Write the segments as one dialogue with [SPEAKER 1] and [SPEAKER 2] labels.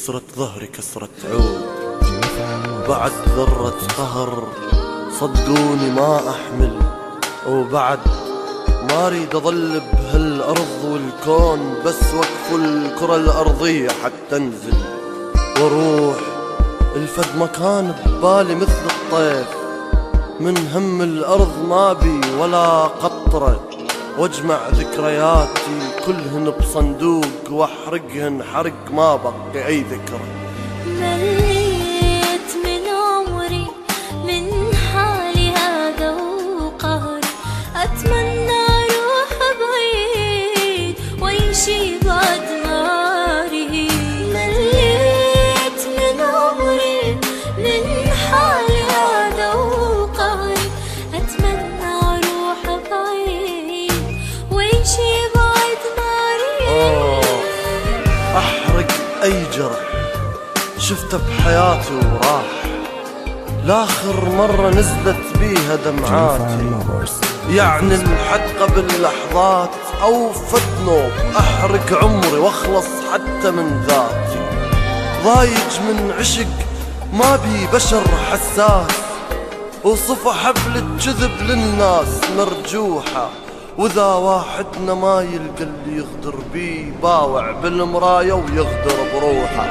[SPEAKER 1] كسرة ظهري كسرة عود، بعد ذرة قهر صدقوني ما أحمل، وبعد ما أريد أظل بهالأرض والكون، بس وقف الكرة الأرضية حتى أنزل وأروح الفد مكان ببالي مثل الطيف، من هم الأرض ما بي ولا قطرة، واجمع ذكرياتي كلهن بصندوق واحرقهن حرق ما بقي أي ذكرى.
[SPEAKER 2] مليت من عمري من حالي هذا وقهري، أتمنى أروح بعيد ويمشي بعد ماري. مليت من عمري من حالي هذا وقهري، أتمنى أروح بعيد ويمشي بعد ماري.
[SPEAKER 1] أحرق أي جرح شفته بحياتي وراح، لآخر مرة نزلت بيها دمعاتي، يعني الحد قبل لحظات أو فتنوب، أحرق عمري واخلص حتى من ذاتي. ضايج من عشق ما بي بشر حساس، وصفى حبل الجذب للناس مرجوحة، وإذا واحدنا ما يلقى اللي يغدر بيه باوع بالمراية ويغدر بروحه.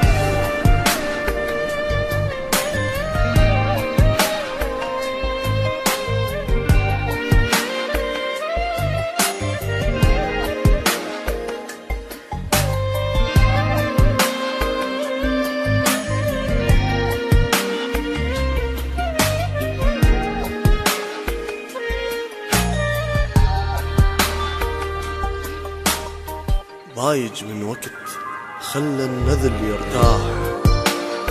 [SPEAKER 1] ضايج من وقت خلى النذل يرتاح،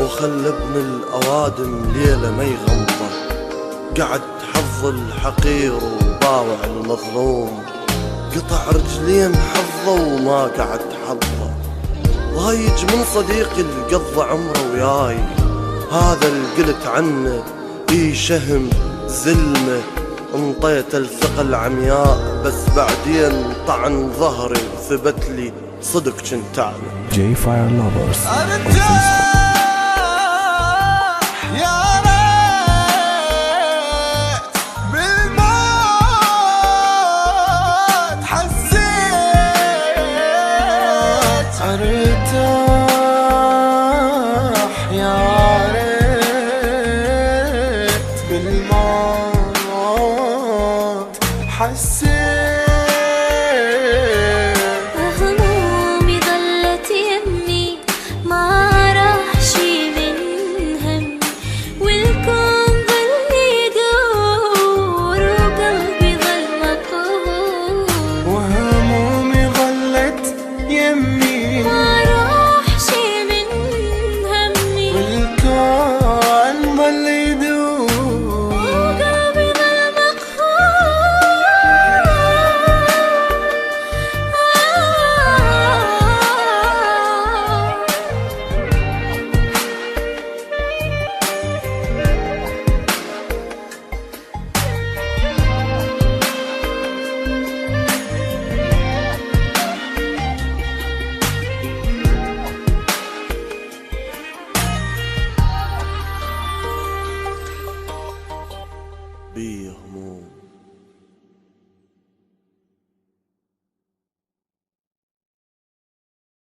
[SPEAKER 1] وخلى ابن الأوادم ليلة ما يغمضه، قعد حظ الحقير وباوع المظلوم، قطع رجلين حظه وما قعد حظه. ضايج من صديقي اللي قضى عمره وياي، هذا اللي قلت عنه شهم زلمه، انطيت الثقل عمياء بس بعدين طعن ظهري وثبت لي صدق كنت اعمل.
[SPEAKER 3] J Fire Lovers.
[SPEAKER 4] يا ريت بالموت حسيت، ارتاح يا ريت بالموت حسيت.